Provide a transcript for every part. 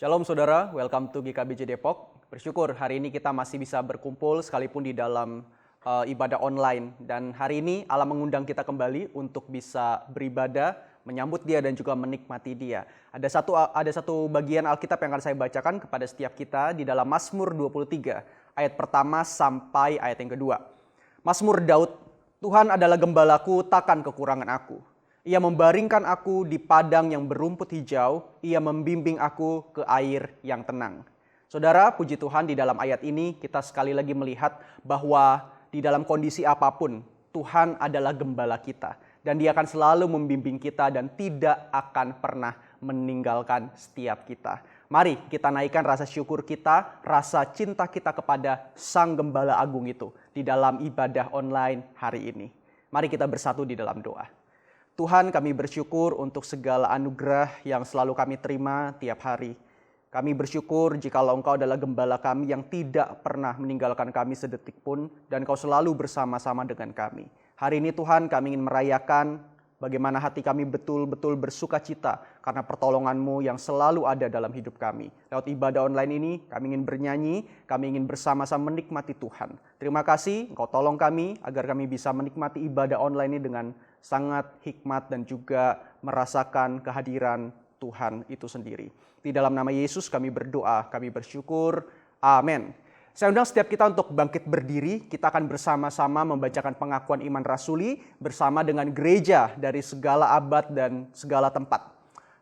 Shalom saudara, welcome to GKBJ Depok. Bersyukur hari ini kita masih bisa berkumpul sekalipun di dalam ibadah online. Dan hari ini Allah mengundang kita kembali untuk bisa beribadah, menyambut Dia dan juga menikmati Dia. Ada satu bagian Alkitab yang akan saya bacakan kepada setiap kita di dalam Mazmur 23, ayat pertama sampai ayat yang kedua. Mazmur Daud, Tuhan adalah gembalaku, takkan kekurangan aku. Ia membaringkan aku di padang yang berumput hijau, Ia membimbing aku ke air yang tenang. Saudara, puji Tuhan, di dalam ayat ini kita sekali lagi melihat bahwa di dalam kondisi apapun, Tuhan adalah gembala kita. Dan Dia akan selalu membimbing kita dan tidak akan pernah meninggalkan setiap kita. Mari kita naikkan rasa syukur kita, rasa cinta kita kepada Sang Gembala Agung itu di dalam ibadah online hari ini. Mari kita bersatu di dalam doa. Tuhan, kami bersyukur untuk segala anugerah yang selalu kami terima tiap hari. Kami bersyukur jikalau Engkau adalah gembala kami yang tidak pernah meninggalkan kami sedetik pun, dan Engkau selalu bersama-sama dengan kami. Hari ini Tuhan, kami ingin merayakan bagaimana hati kami betul-betul bersuka cita karena pertolongan-Mu yang selalu ada dalam hidup kami. Lewat ibadah online ini, kami ingin bernyanyi, kami ingin bersama-sama menikmati Tuhan. Terima kasih, Engkau tolong kami agar kami bisa menikmati ibadah online ini dengan sangat hikmat dan juga merasakan kehadiran Tuhan itu sendiri. Di dalam nama Yesus kami berdoa, kami bersyukur. Amin. Saya undang setiap kita untuk bangkit berdiri. Kita akan bersama-sama membacakan pengakuan iman rasuli bersama dengan gereja dari segala abad dan segala tempat.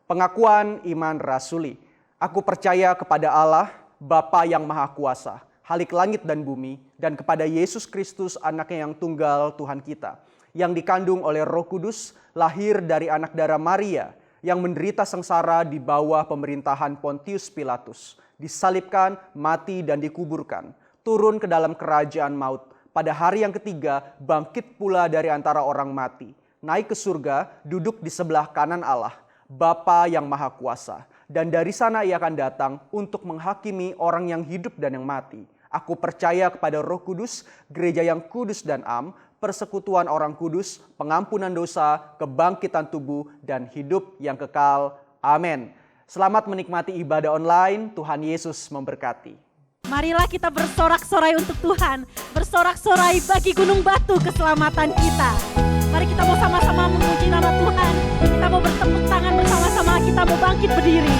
Pengakuan iman rasuli. Aku percaya kepada Allah, Bapa yang Maha Kuasa, Khalik langit dan bumi, dan kepada Yesus Kristus, Anaknya yang tunggal Tuhan kita, yang dikandung oleh Roh Kudus, lahir dari anak darah Maria, yang menderita sengsara di bawah pemerintahan Pontius Pilatus, disalibkan, mati dan dikuburkan, turun ke dalam kerajaan maut, pada hari yang ketiga bangkit pula dari antara orang mati, naik ke surga, duduk di sebelah kanan Allah, Bapa yang Maha Kuasa, dan dari sana Ia akan datang untuk menghakimi orang yang hidup dan yang mati. Aku percaya kepada Roh Kudus, gereja yang kudus dan am, persekutuan orang kudus, pengampunan dosa, kebangkitan tubuh, dan hidup yang kekal. Amin. Selamat menikmati ibadah online. Tuhan Yesus memberkati. Marilah kita bersorak-sorai untuk Tuhan. Bersorak-sorai bagi Gunung Batu keselamatan kita. Mari kita mau sama-sama memuji nama Tuhan. Kita mau bertepuk tangan bersama-sama. Kita mau bangkit berdiri.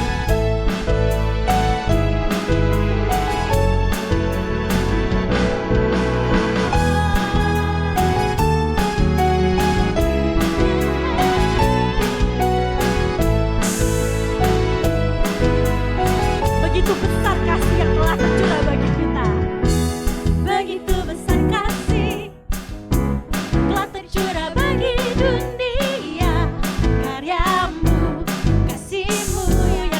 Begitu besar kasih yang telah tercurah bagi kita. Begitu besar kasih telah tercurah bagi dunia. Karyamu, kasihmu yang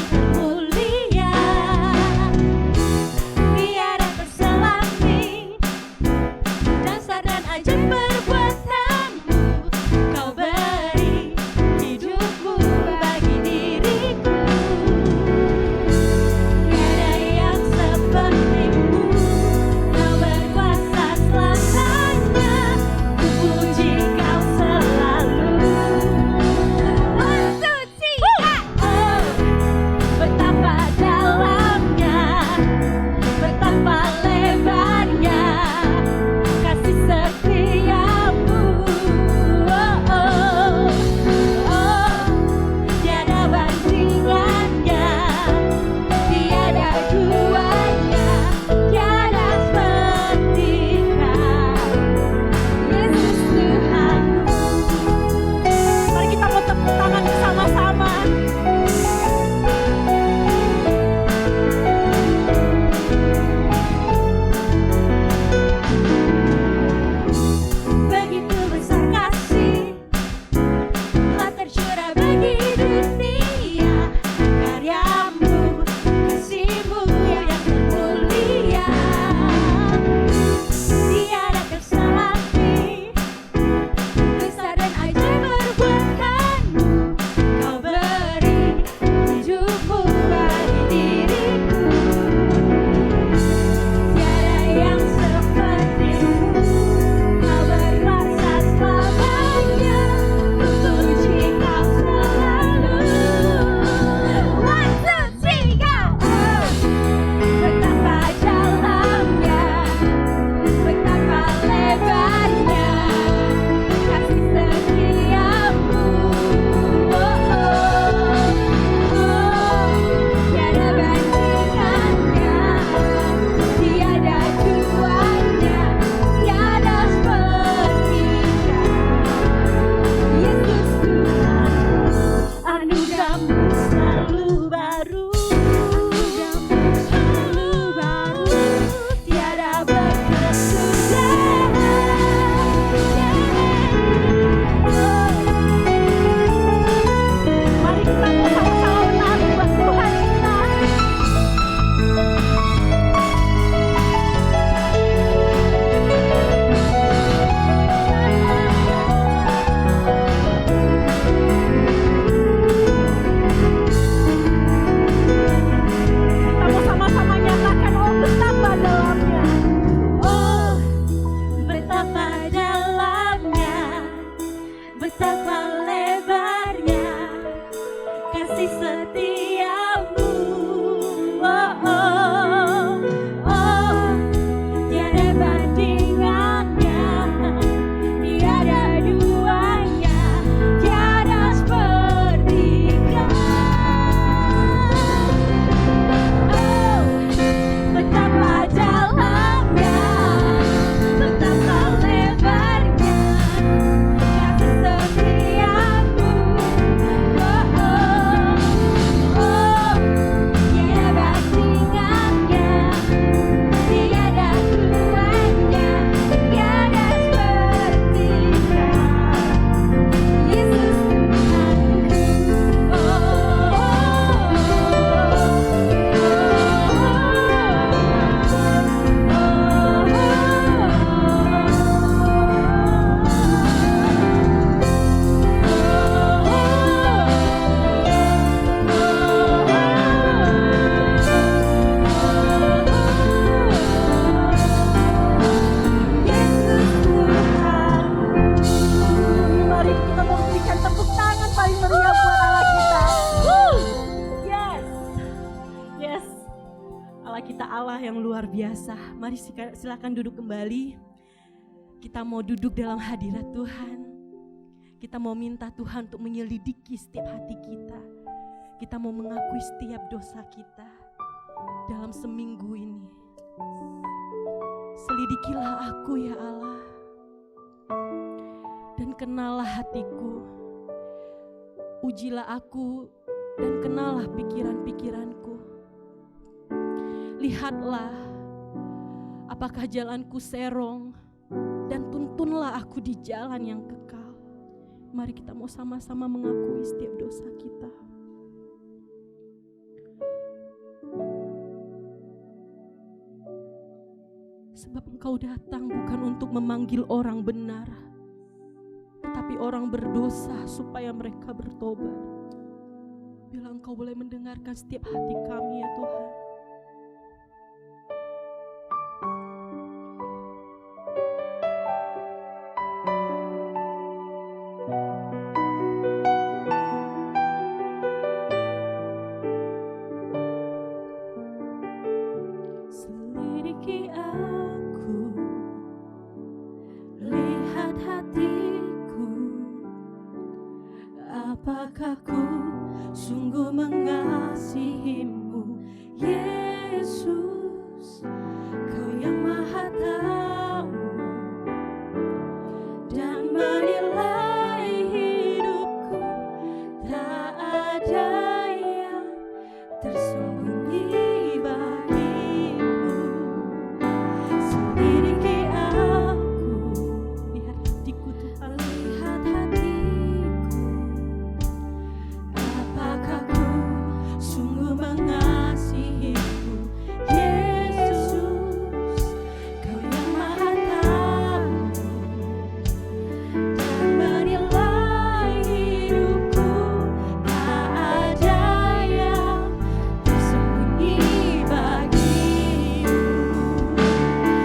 luar biasa. Mari silakan duduk kembali. Kita mau duduk dalam hadirat Tuhan. Kita mau minta Tuhan untuk menyelidiki setiap hati kita. Kita mau mengakui setiap dosa kita dalam seminggu ini. Selidikilah aku ya Allah, dan kenallah hatiku. Ujilah aku dan kenallah pikiran-pikiranku. Lihatlah apakah jalanku serong, dan tuntunlah aku di jalan yang kekal. Mari kita mau sama-sama mengakui setiap dosa kita. Sebab Engkau datang bukan untuk memanggil orang benar, tetapi orang berdosa supaya mereka bertobat. Bila Engkau boleh mendengarkan setiap hati kami ya Tuhan. Selidiki aku, lihat hatiku, apakah ku sungguh mengasihimu, Yesus. Kau yang Maha Tahu dan menilai hidupku, tak ada yang tersembunyi bagimu. Selidiki aku, lihat hatiku Tuhan, lihat hatiku, apakah ku sungguh mengasihimu, Yesus. Kau yang Maha Tahu dan menilai hidupku, tak ada yang tersembunyi bagimu.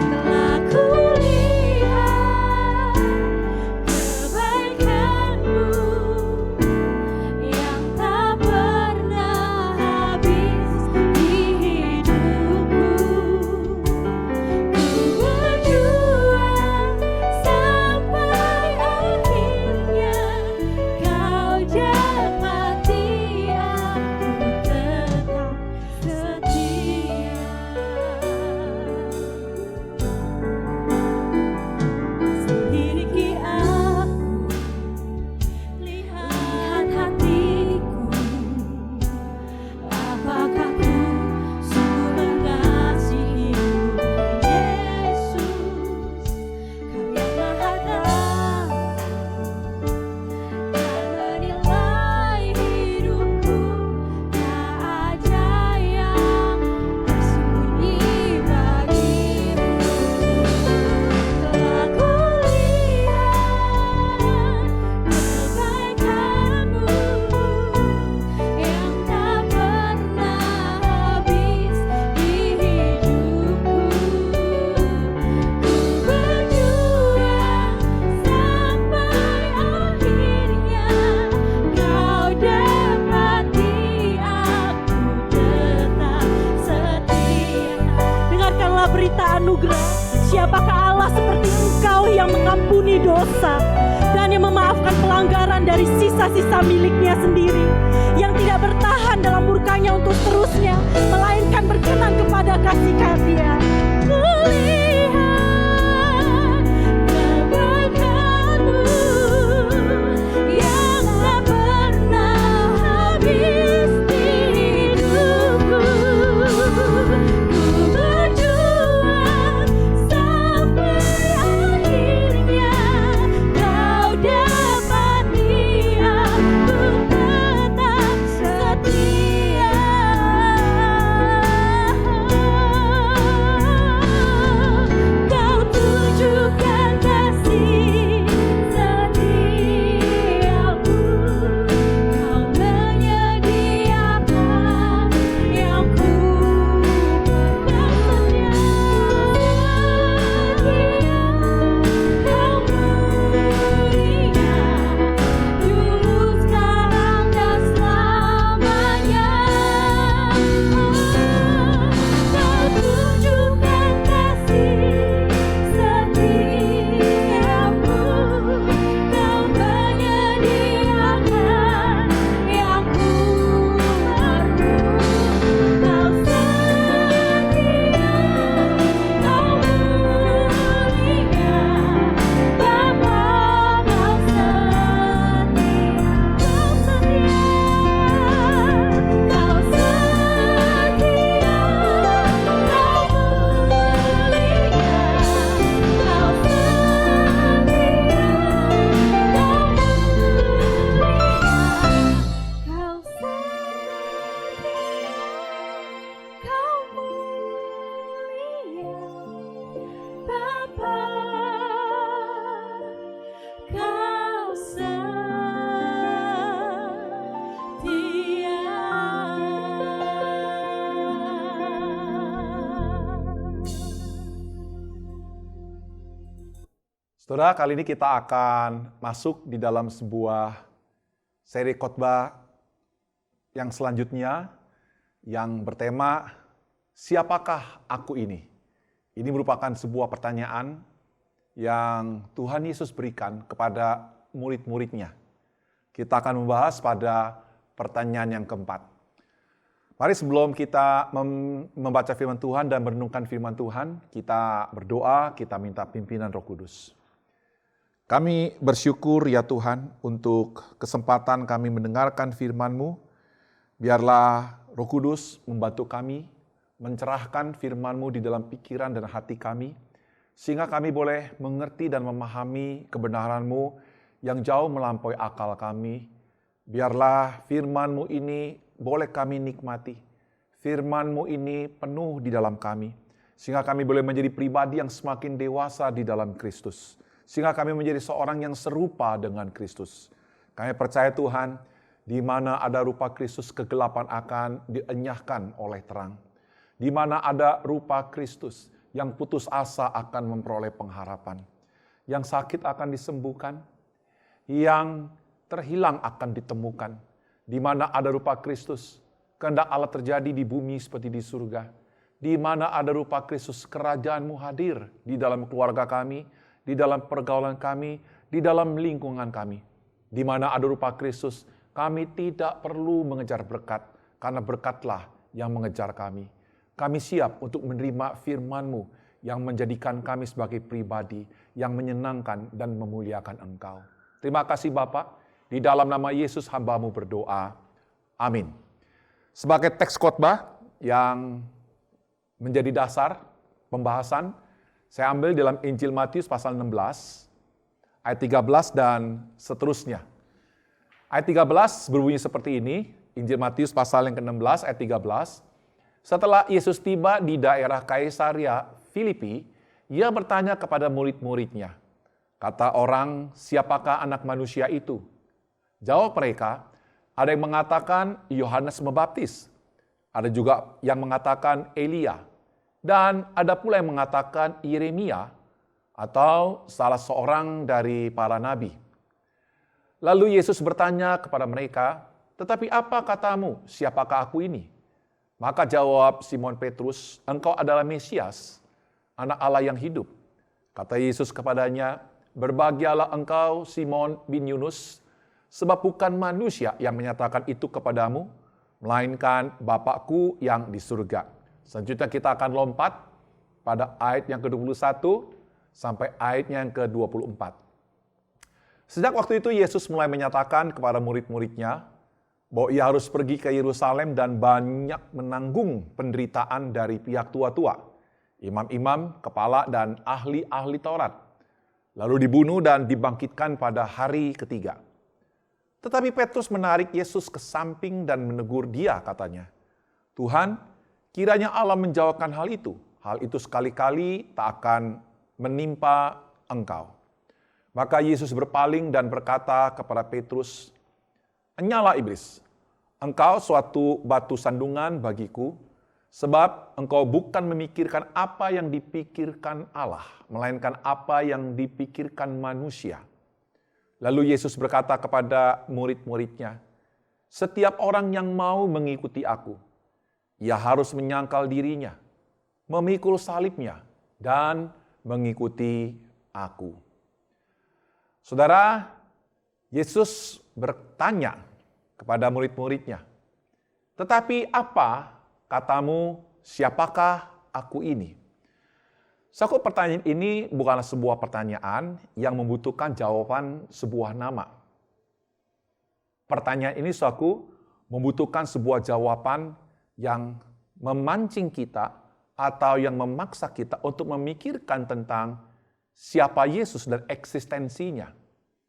Telah kulihat kebaikanmu yang tak pernah habis di hidupku. Ku berjuang sampai akhirnya Kau dapati aku tetap setia. Selidiki aku, lihat hatiku, apakah ku sungguh mengasihimu, Yesus. Kau yang Maha Tahu dan menilai hidupku, tak ada yang tersembunyi bagimu. Telah kulihat kebaikanmu yang tak pernah habis di hidupku. Ku berjuang sampai akhirnya Kau dapati aku tetap setia. Dengarkanlah berita anugerah. Siapakah Allah seperti Engkau yang mengampuni dosa dan yang memaafkan pelanggaran dari sisa-sisa miliknya sendiri, yang tidak bertahan dalam murkanya untuk seterusnya, melainkan berkenan kepada kasih karunia. Kulihat kebaikanmu yang tak pernah habis di hidupku. Ku berjuang sampai akhirnya Kau dapati aku tetap setia. Saudara, kali ini kita akan masuk di dalam sebuah seri khotbah yang selanjutnya yang bertema siapakah aku ini? Ini merupakan sebuah pertanyaan yang Tuhan Yesus berikan kepada murid-muridnya. Kita akan membahas pada pertanyaan yang keempat. Mari sebelum kita membaca firman Tuhan dan merenungkan firman Tuhan, kita berdoa, kita minta pimpinan Roh Kudus. Kami bersyukur ya Tuhan untuk kesempatan kami mendengarkan firman-Mu. Biarlah Roh Kudus membantu kami, mencerahkan firman-Mu di dalam pikiran dan hati kami, sehingga kami boleh mengerti dan memahami kebenaran-Mu yang jauh melampaui akal kami. Biarlah firman-Mu ini boleh kami nikmati. Firman-Mu ini penuh di dalam kami, sehingga kami boleh menjadi pribadi yang semakin dewasa di dalam Kristus. Sehingga kami menjadi seorang yang serupa dengan Kristus. Kami percaya Tuhan, di mana ada rupa Kristus, kegelapan akan dienyahkan oleh terang. Di mana ada rupa Kristus, yang putus asa akan memperoleh pengharapan. Yang sakit akan disembuhkan, yang terhilang akan ditemukan. Di mana ada rupa Kristus, kehendak Allah terjadi di bumi seperti di surga. Di mana ada rupa Kristus, kerajaan-Mu hadir di dalam keluarga kami, di dalam pergaulan kami, di dalam lingkungan kami. Di mana ada rupa Kristus, kami tidak perlu mengejar berkat, karena berkat-Lah yang mengejar kami. Kami siap untuk menerima firman-Mu yang menjadikan kami sebagai pribadi yang menyenangkan dan memuliakan Engkau. Terima kasih Bapa, di dalam nama Yesus hamba-Mu berdoa. Amin. Sebagai teks khotbah yang menjadi dasar pembahasan, saya ambil dalam Injil Matius pasal 16, ayat 13 dan seterusnya. Ayat 13 berbunyi seperti ini, Injil Matius pasal yang ke-16 ayat 13. Setelah Yesus tiba di daerah Kaisaria Filipi, Ia bertanya kepada murid-muridnya, kata orang, siapakah anak manusia itu? Jawab mereka, ada yang mengatakan Yohanes Pembaptis, ada juga yang mengatakan Elia, dan ada pula yang mengatakan Yeremia atau salah seorang dari para nabi. Lalu Yesus bertanya kepada mereka, tetapi apa katamu, siapakah aku ini? Maka jawab Simon Petrus, engkau adalah Mesias, anak Allah yang hidup. Kata Yesus kepadanya, berbahagialah engkau Simon bin Yunus, sebab bukan manusia yang menyatakan itu kepadamu, melainkan Bapakku yang di surga. Selanjutnya kita akan lompat pada ayat yang ke-21 sampai ayatnya yang ke-24. Sejak waktu itu Yesus mulai menyatakan kepada murid-muridnya bahwa Ia harus pergi ke Yerusalem dan banyak menanggung penderitaan dari pihak tua-tua, imam-imam, kepala, dan ahli-ahli Taurat. Lalu dibunuh dan dibangkitkan pada hari ketiga. Tetapi Petrus menarik Yesus ke samping dan menegur dia, katanya, Tuhan, kiranya Allah menjawabkan hal itu sekali-kali tak akan menimpa engkau. Maka Yesus berpaling dan berkata kepada Petrus, enyalah iblis, engkau suatu batu sandungan bagiku, sebab engkau bukan memikirkan apa yang dipikirkan Allah, melainkan apa yang dipikirkan manusia. Lalu Yesus berkata kepada murid-muridnya, setiap orang yang mau mengikuti aku, ia harus menyangkal dirinya, memikul salibnya, dan mengikuti aku. Saudara, Yesus bertanya kepada murid-muridnya, tetapi apa katamu, siapakah aku ini? Saudara, pertanyaan ini bukanlah sebuah pertanyaan yang membutuhkan jawaban sebuah nama. Pertanyaan ini, saudara, membutuhkan sebuah jawaban yang memancing kita atau yang memaksa kita untuk memikirkan tentang siapa Yesus dan eksistensinya,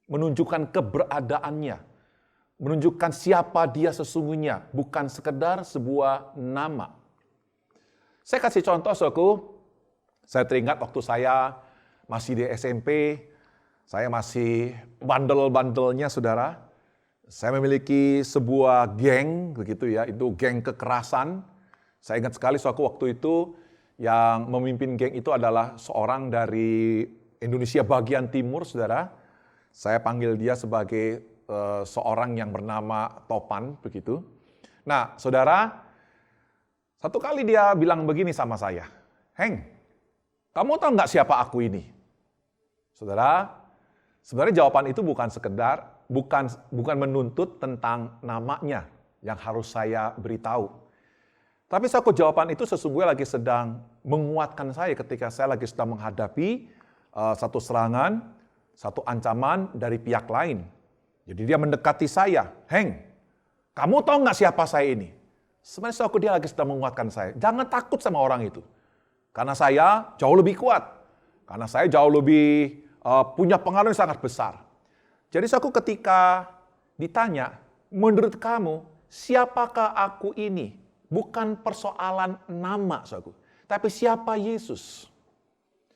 menunjukkan keberadaannya, menunjukkan siapa dia sesungguhnya, bukan sekedar sebuah nama. Saya kasih contoh, saudaraku. Saya teringat waktu saya masih di SMP, saya masih bandel-bandelnya, saudara. Saya memiliki sebuah geng, begitu ya, itu geng kekerasan. Saya ingat sekali suatu waktu itu yang memimpin geng itu adalah seorang dari Indonesia bagian timur, saudara. Saya panggil dia sebagai seorang yang bernama Topan, begitu. Nah, saudara, satu kali dia bilang begini sama saya, "Heng, kamu tahu nggak siapa aku ini?" Saudara, sebenarnya jawaban itu bukan sekedar, bukan menuntut tentang namanya yang harus saya beritahu. Tapi suatu jawaban itu sesungguhnya lagi sedang menguatkan saya ketika saya lagi sedang menghadapi satu serangan, satu ancaman dari pihak lain. Jadi dia mendekati saya, "Heng, kamu tahu nggak siapa saya ini?" Sebenarnya suatu dia lagi sedang menguatkan saya. Jangan takut sama orang itu. Karena saya jauh lebih kuat. Karena saya jauh lebih punya pengaruh yang sangat besar. Jadi suatu ketika ditanya, "Menurut kamu, siapakah aku ini?" Bukan persoalan nama, saudaraku, tapi siapa Yesus.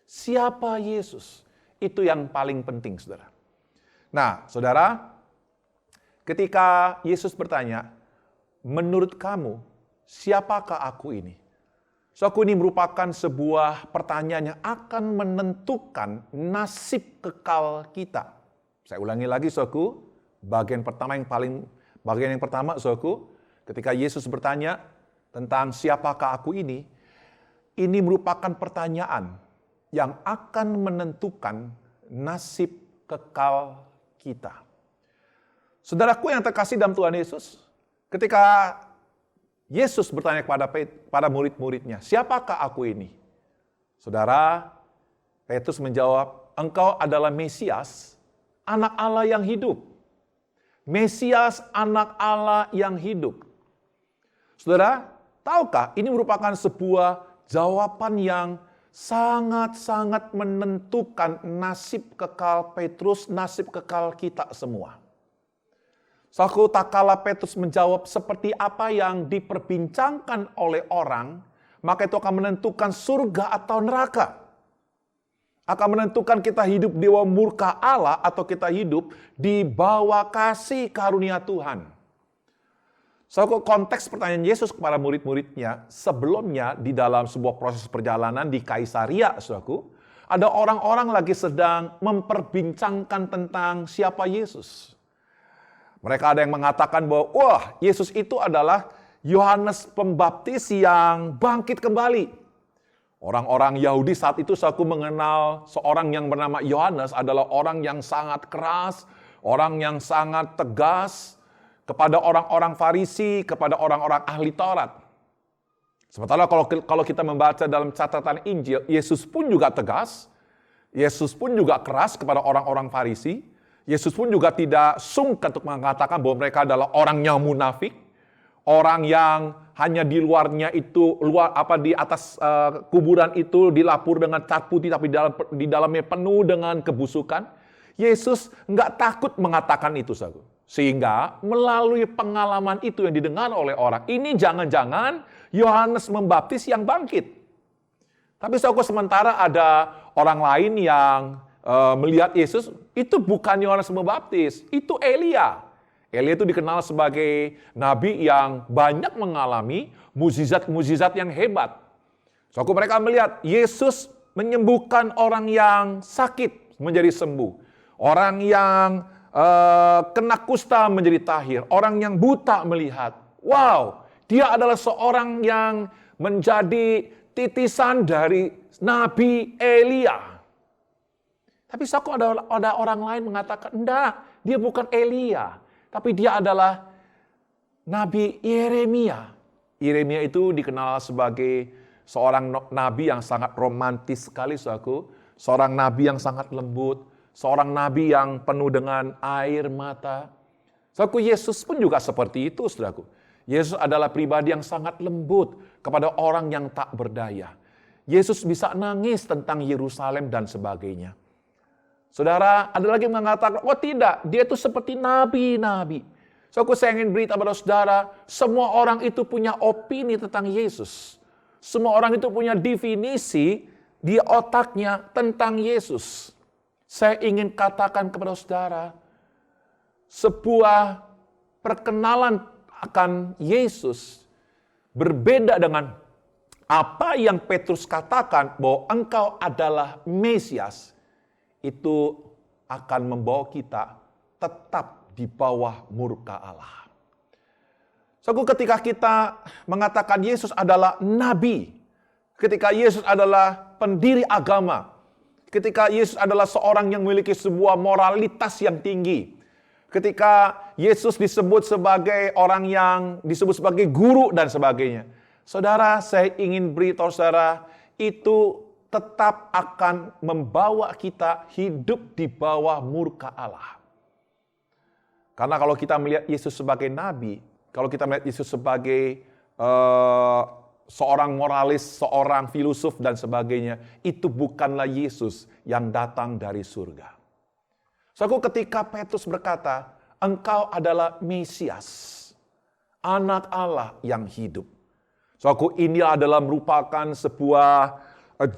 Siapa Yesus? Itu yang paling penting, saudara. Nah, saudara, ketika Yesus bertanya, "Menurut kamu, siapakah aku ini?" Saudaraku, ini merupakan sebuah pertanyaan yang akan menentukan nasib kekal kita. Saya ulangi lagi, saudaraku, bagian yang pertama, saudaraku, ketika Yesus bertanya tentang siapakah aku ini merupakan pertanyaan yang akan menentukan nasib kekal kita. Saudaraku yang terkasih dalam Tuhan Yesus, ketika Yesus bertanya kepada murid-muridnya, "Siapakah aku ini?" Saudara, Petrus menjawab, "Engkau adalah Mesias, anak Allah yang hidup." Mesias, anak Allah yang hidup. Saudara, tahukah ini merupakan sebuah jawaban yang sangat-sangat menentukan nasib kekal Petrus, nasib kekal kita semua. Saudaraku, tak kala Petrus menjawab seperti apa yang diperbincangkan oleh orang, maka itu akan menentukan surga atau neraka. Akan menentukan kita hidup di bawah murka Allah atau kita hidup di bawah kasih karunia Tuhan. Saudaraku, konteks pertanyaan Yesus kepada murid-muridnya sebelumnya di dalam sebuah proses perjalanan di Kaisaria, saudaraku, ada orang-orang lagi sedang memperbincangkan tentang siapa Yesus. Mereka ada yang mengatakan bahwa, wah, Yesus itu adalah Yohanes Pembaptis yang bangkit kembali. Orang-orang Yahudi saat itu, saudaraku, mengenal seorang yang bernama Yohanes adalah orang yang sangat keras, orang yang sangat tegas, kepada orang-orang Farisi, kepada orang-orang ahli Taurat. Sementara kalau kita membaca dalam catatan Injil, Yesus pun juga tegas, Yesus pun juga keras kepada orang-orang Farisi, Yesus pun juga tidak sungkan untuk mengatakan bahwa mereka adalah orang yang munafik, orang yang hanya di luarnya itu, di atas kuburan itu dilapur dengan cat putih, tapi di dalamnya penuh dengan kebusukan. Yesus nggak takut mengatakan itu, saudara. Sehingga melalui pengalaman itu yang didengar oleh orang, ini jangan-jangan Yohanes Pembaptis yang bangkit. Tapi sementara ada orang lain yang melihat Yesus, itu bukan Yohanes Pembaptis, itu Elia. Elia itu dikenal sebagai nabi yang banyak mengalami mukjizat-mukjizat yang hebat. Mereka melihat Yesus menyembuhkan orang yang sakit menjadi sembuh. Orang yang kena kusta menjadi tahir, orang yang buta melihat. Wow, dia adalah seorang yang menjadi titisan dari Nabi Elia. Tapi ada orang lain mengatakan, enggak, dia bukan Elia, tapi dia adalah Nabi Yeremia. Yeremia itu dikenal sebagai seorang nabi yang sangat romantis sekali, saudaraku. Seorang nabi yang sangat lembut, seorang nabi yang penuh dengan air mata. Saudaraku, Yesus pun juga seperti itu, saudaraku. Yesus adalah pribadi yang sangat lembut kepada orang yang tak berdaya. Yesus bisa nangis tentang Yerusalem dan sebagainya. Saudara, ada lagi yang mengatakan, oh tidak, dia itu seperti nabi-nabi. Saudaraku, saya ingin beritahu kepada saudara, semua orang itu punya opini tentang Yesus. Semua orang itu punya definisi di otaknya tentang Yesus. Saya ingin katakan kepada saudara, sebuah perkenalan akan Yesus berbeda dengan apa yang Petrus katakan bahwa engkau adalah Mesias. itu akan membawa kita tetap di bawah murka Allah. Ketika kita mengatakan Yesus adalah nabi, ketika Yesus adalah pendiri agama, ketika Yesus adalah seorang yang memiliki sebuah moralitas yang tinggi, ketika Yesus disebut sebagai orang yang disebut sebagai guru dan sebagainya. Saudara, saya ingin beritahu saudara, itu tetap akan membawa kita hidup di bawah murka Allah. Karena kalau kita melihat Yesus sebagai nabi, kalau kita melihat Yesus sebagai seorang moralis, seorang filosof dan sebagainya, itu bukanlah Yesus yang datang dari surga. Ketika Petrus berkata, engkau adalah Mesias, anak Allah yang hidup. Ini adalah merupakan sebuah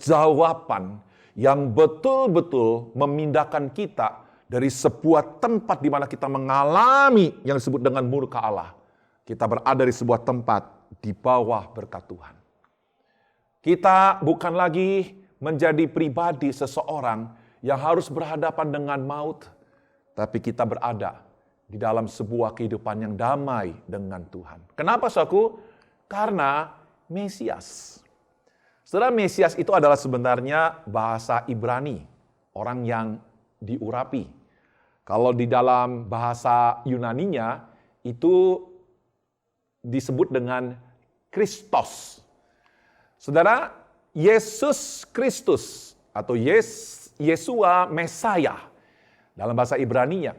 jawaban yang betul-betul memindahkan kita dari sebuah tempat di mana kita mengalami yang disebut dengan murka Allah. Kita berada di sebuah tempat di bawah berkat Tuhan. Kita bukan lagi menjadi pribadi seseorang yang harus berhadapan dengan maut, tapi kita berada di dalam sebuah kehidupan yang damai dengan Tuhan. Kenapa, saudaraku? Karena Mesias. Saudara, Mesias itu adalah sebenarnya bahasa Ibrani, orang yang diurapi. Kalau di dalam bahasa Yunaninya itu disebut dengan Kristos. Saudara, Yesus Kristus atau Yesua Mesaya dalam bahasa Ibraninya.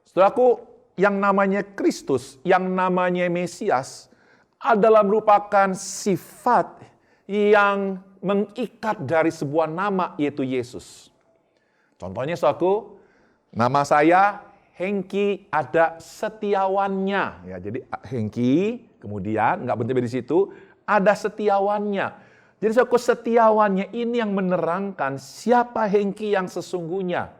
Saudaraku, yang namanya Kristus, yang namanya Mesias adalah merupakan sifat yang mengikat dari sebuah nama, yaitu Yesus. Contohnya, saudaraku, nama saya Hengki, ada setiawannya. Ya, jadi Hengki, kemudian nggak berhenti di situ, ada setiawannya. Jadi setiawannya ini yang menerangkan siapa Hengki yang sesungguhnya.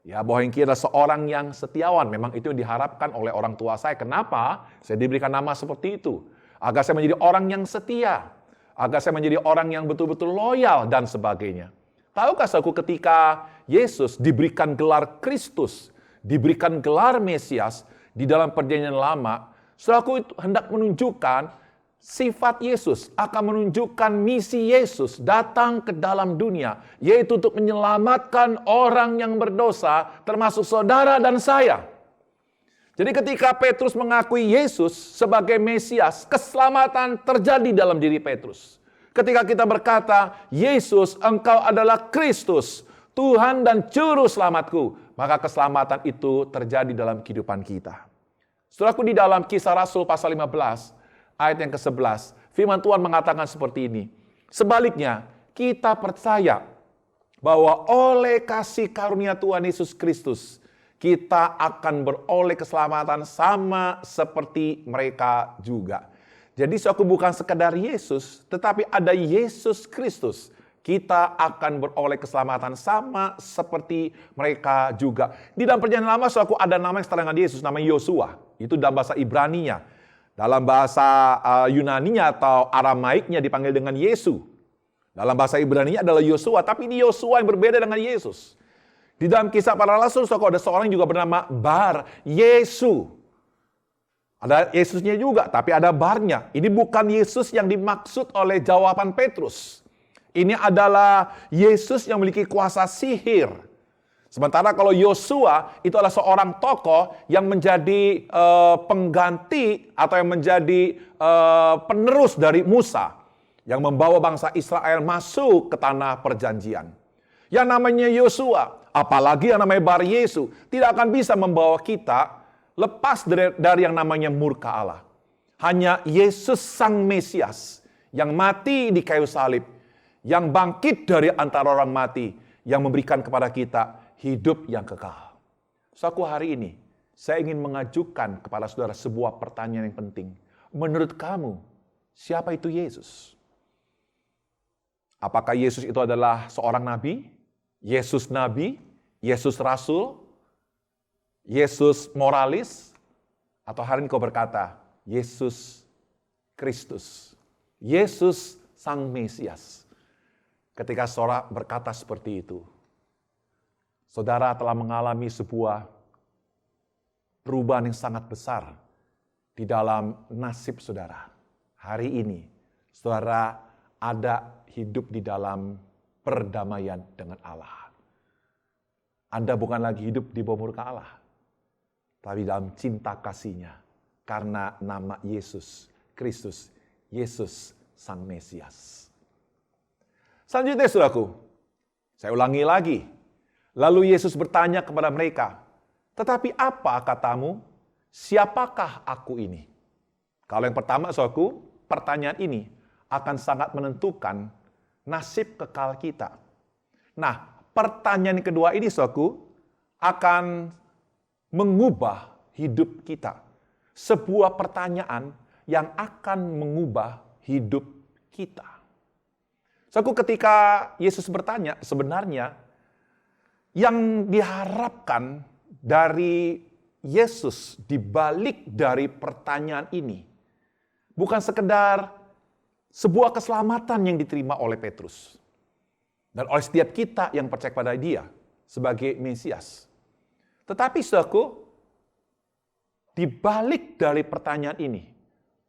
Ya, bahwa Hengki adalah seorang yang setiawan. Memang itu yang diharapkan oleh orang tua saya. Kenapa saya diberikan nama seperti itu? Agar saya menjadi orang yang setia. Agar saya menjadi orang yang betul-betul loyal dan sebagainya. Tahukah saudaraku, ketika Yesus diberikan gelar Kristus, diberikan gelar Mesias di dalam perjanjian lama, saudaraku, itu hendak menunjukkan sifat Yesus, akan menunjukkan misi Yesus datang ke dalam dunia, yaitu untuk menyelamatkan orang yang berdosa, termasuk saudara dan saya. Jadi ketika Petrus mengakui Yesus sebagai Mesias, keselamatan terjadi dalam diri Petrus. Ketika kita berkata, Yesus, engkau adalah Kristus, Tuhan dan Juru Selamatku, maka keselamatan itu terjadi dalam kehidupan kita. Saudaraku, di dalam Kisah Rasul pasal 15, ayat yang ke-11, firman Tuhan mengatakan seperti ini. Sebaliknya, kita percaya bahwa oleh kasih karunia Tuhan Yesus Kristus, kita akan beroleh keselamatan sama seperti mereka juga. Jadi saudaraku, bukan sekedar Yesus, tetapi ada Yesus Kristus. Kita akan beroleh keselamatan sama seperti mereka juga. Di dalam perjanjian lama, saudaraku, ada nama yang setara dengan Yesus, namanya Yosua. Itu dalam bahasa Ibraninya. Dalam bahasa Yunaninya atau Aramaiknya dipanggil dengan Yesu. Dalam bahasa Ibraninya adalah Yosua, tapi ini Yosua yang berbeda dengan Yesus. Di dalam Kisah Para Rasul, saudaraku, ada seorang juga bernama Bar Yesu. Ada Yesusnya juga, tapi ada Barnya. Ini bukan Yesus yang dimaksud oleh jawaban Petrus. Ini adalah Yesus yang memiliki kuasa sihir. Sementara kalau Yosua itu adalah seorang tokoh yang menjadi pengganti atau yang menjadi penerus dari Musa. Yang membawa bangsa Israel masuk ke tanah perjanjian. Yang namanya Yosua, apalagi yang namanya Bar Yesu, tidak akan bisa membawa kita lepas dari yang namanya murka Allah. Hanya Yesus Sang Mesias yang mati di kayu salib, yang bangkit dari antara orang mati, yang memberikan kepada kita hidup yang kekal. Saudaraku, hari ini saya ingin mengajukan kepada saudara sebuah pertanyaan yang penting. Menurut kamu, siapa itu Yesus? Apakah Yesus itu adalah seorang nabi? Yesus nabi? Yesus rasul? Yesus moralis? Atau hari ini kau berkata, Yesus Kristus, Yesus Sang Mesias? Ketika saudara berkata seperti itu, saudara telah mengalami sebuah perubahan yang sangat besar di dalam nasib saudara. Hari ini, saudara ada hidup di dalam perdamaian dengan Allah. Anda bukan lagi hidup di bawah murka Allah, tapi dalam cinta kasih-Nya karena nama Yesus Kristus, Yesus Sang Mesias. Selanjutnya, saudaraku, saya ulangi lagi. Lalu Yesus bertanya kepada mereka, "Tetapi apa katamu? Siapakah aku ini?" Kalau yang pertama, saudaraku, pertanyaan ini akan sangat menentukan nasib kekal kita. Nah, pertanyaan kedua ini, saudaraku, akan mengubah hidup kita. Sebuah pertanyaan yang akan mengubah hidup kita. Saudaraku, ketika Yesus bertanya, sebenarnya yang diharapkan dari Yesus di balik dari pertanyaan ini bukan sekedar sebuah keselamatan yang diterima oleh Petrus dan oleh setiap kita yang percaya pada Dia sebagai Mesias. Tetapi, saudaraku, di balik dari pertanyaan ini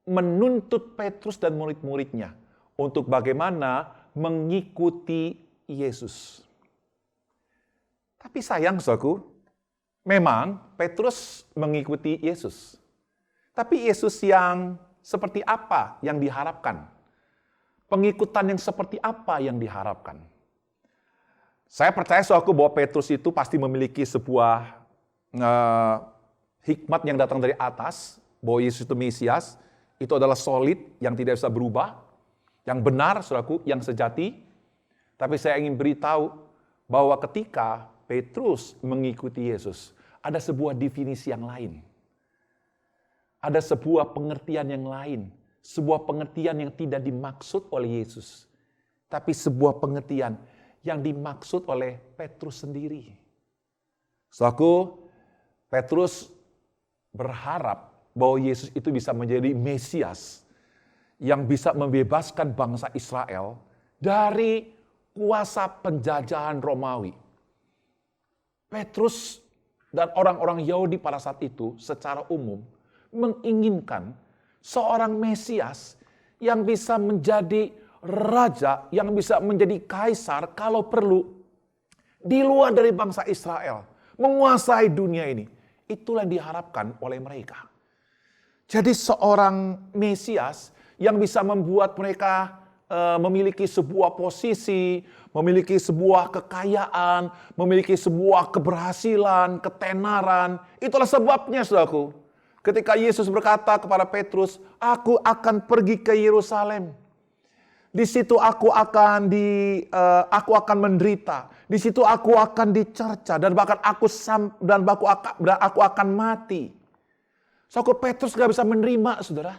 menuntut Petrus dan murid-muridnya untuk bagaimana mengikuti Yesus. Tapi sayang, saudaraku, memang Petrus mengikuti Yesus. Tapi Yesus yang seperti apa yang diharapkan? Pengikutan yang seperti apa yang diharapkan? Saya percaya, saudaraku, bahwa Petrus itu pasti memiliki sebuah hikmat yang datang dari atas, bahwa Yesus itu Mesias, itu adalah solid, yang tidak bisa berubah, yang benar, saudaraku, yang sejati. Tapi saya ingin beritahu bahwa ketika Petrus mengikuti Yesus, ada sebuah definisi yang lain. Ada sebuah pengertian yang lain. Sebuah pengertian yang tidak dimaksud oleh Yesus. Tapi sebuah pengertian yang dimaksud oleh Petrus sendiri. Saudaraku, Petrus berharap bahwa Yesus itu bisa menjadi Mesias yang bisa membebaskan bangsa Israel dari kuasa penjajahan Romawi. Petrus dan orang-orang Yahudi pada saat itu secara umum menginginkan seorang Mesias yang bisa menjadi raja, yang bisa menjadi kaisar kalau perlu di luar dari bangsa Israel, menguasai dunia ini. Itulah yang diharapkan oleh mereka. Jadi seorang Mesias yang bisa membuat mereka memiliki sebuah posisi, memiliki sebuah kekayaan, memiliki sebuah keberhasilan, ketenaran. Itulah sebabnya, saudaraku, ketika Yesus berkata kepada Petrus, "Aku akan pergi ke Yerusalem. Di situ aku akan menderita. Di situ aku akan dicerca dan bahkan aku akan mati." Saudara, Petrus gak bisa menerima, saudara.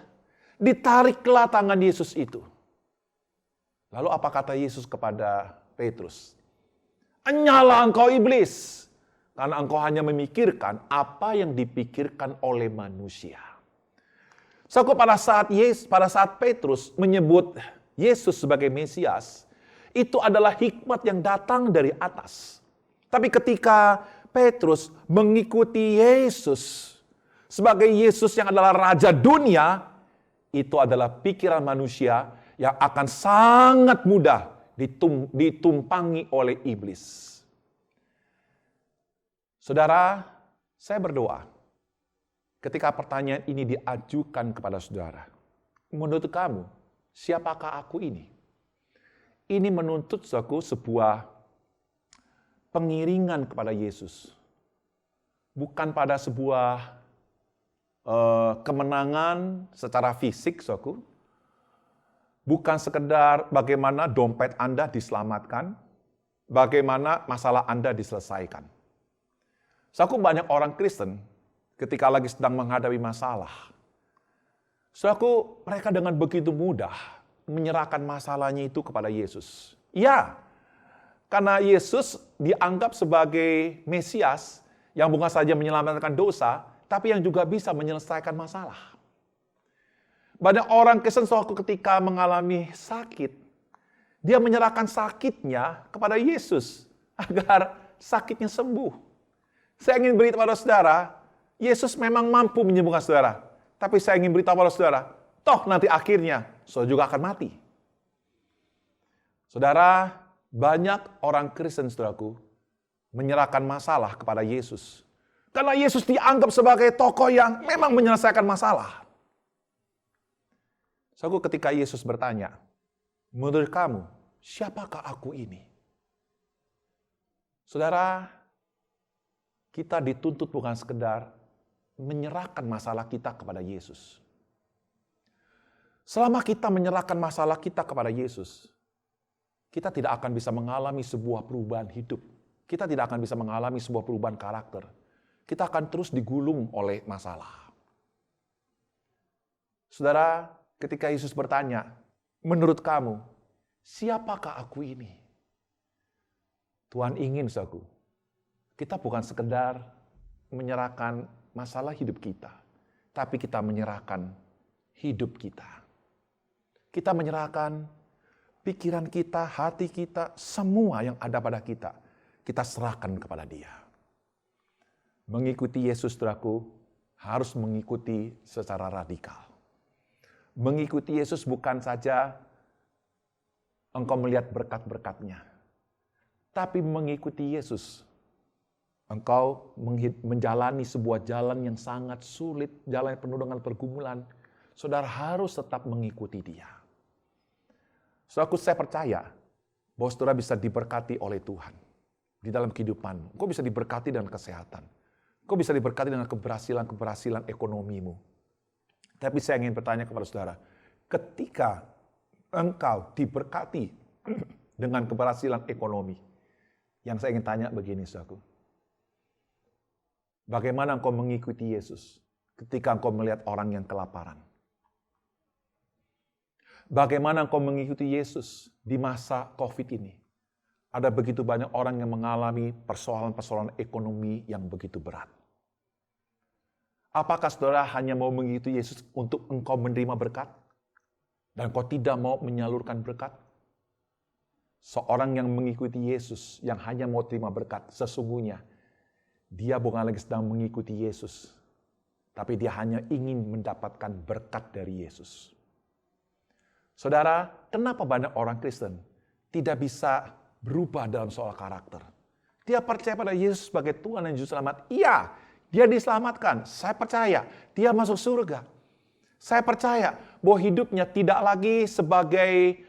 Ditariklah tangan Yesus itu. Lalu apa kata Yesus kepada Petrus? "Enyalah engkau iblis, karena engkau hanya memikirkan apa yang dipikirkan oleh manusia." Saudara, pada saat Petrus menyebut Yesus sebagai Mesias, itu adalah hikmat yang datang dari atas. Tapi ketika Petrus mengikuti Yesus sebagai Yesus yang adalah Raja dunia, itu adalah pikiran manusia yang akan sangat mudah ditumpangi oleh iblis. Saudara, saya berdoa ketika pertanyaan ini diajukan kepada saudara. Menurut kamu, siapakah aku ini? Ini menuntut sebuah pengiringan kepada Yesus. Bukan pada sebuah kemenangan secara fisik, saudaraku. Bukan sekedar bagaimana dompet Anda diselamatkan, bagaimana masalah Anda diselesaikan. Saudaraku, banyak orang Kristen ketika lagi sedang menghadapi masalah, saudaraku, mereka dengan begitu mudah menyerahkan masalahnya itu kepada Yesus. Ya, karena Yesus dianggap sebagai Mesias yang bukan saja menyelamatkan dosa, tapi yang juga bisa menyelesaikan masalah. Banyak orang Kristen suatu ketika mengalami sakit, dia menyerahkan sakitnya kepada Yesus agar sakitnya sembuh. Saya ingin beritahu pada saudara, Yesus memang mampu menyembuhkan saudara. Tapi saya ingin beritahu pada saudara, toh nanti akhirnya saudara juga akan mati. Saudara, banyak orang Kristen, saudaraku, menyerahkan masalah kepada Yesus. Karena Yesus dianggap sebagai tokoh yang memang menyelesaikan masalah. Saudaraku, ketika Yesus bertanya, menurut kamu, siapakah aku ini? Saudara, kita dituntut bukan sekedar menyerahkan masalah kita kepada Yesus. Selama kita menyerahkan masalah kita kepada Yesus, kita tidak akan bisa mengalami sebuah perubahan hidup. Kita tidak akan bisa mengalami sebuah perubahan karakter. Kita akan terus digulung oleh masalah. Saudara, ketika Yesus bertanya, menurut kamu, siapakah aku ini? Tuhan ingin, saudaraku, kita bukan sekedar menyerahkan masalah hidup kita, tapi kita menyerahkan hidup kita. Kita menyerahkan pikiran kita, hati kita, semua yang ada pada kita serahkan kepada Dia. Mengikuti Yesus, saudaraku, harus mengikuti secara radikal. Mengikuti Yesus bukan saja engkau melihat berkat-berkat-Nya, tapi mengikuti Yesus, engkau menjalani sebuah jalan yang sangat sulit, jalan yang penuh dengan pergumulan. Saudara harus tetap mengikuti Dia. Saudaraku, saya percaya bahwa saudara bisa diberkati oleh Tuhan di dalam kehidupanmu. Engkau bisa diberkati dengan kesehatan. Engkau bisa diberkati dengan keberhasilan ekonomimu. Tapi saya ingin bertanya kepada saudara, ketika engkau diberkati dengan keberhasilan ekonomi, yang saya ingin tanya begini, saudaraku. Bagaimana engkau mengikuti Yesus ketika engkau melihat orang yang kelaparan? Bagaimana engkau mengikuti Yesus di masa COVID ini? Ada begitu banyak orang yang mengalami persoalan-persoalan ekonomi yang begitu berat. Apakah saudara hanya mau mengikuti Yesus untuk engkau menerima berkat? Dan engkau tidak mau menyalurkan berkat? Seorang yang mengikuti Yesus, yang hanya mau terima berkat, sesungguhnya dia bukan lagi sedang mengikuti Yesus, tapi dia hanya ingin mendapatkan berkat dari Yesus. Saudara, kenapa banyak orang Kristen tidak bisa berubah dalam soal karakter? Dia percaya pada Yesus sebagai Tuhan dan Juru Selamat. Iya, dia diselamatkan. Saya percaya dia masuk surga. Saya percaya bahwa hidupnya tidak lagi sebagai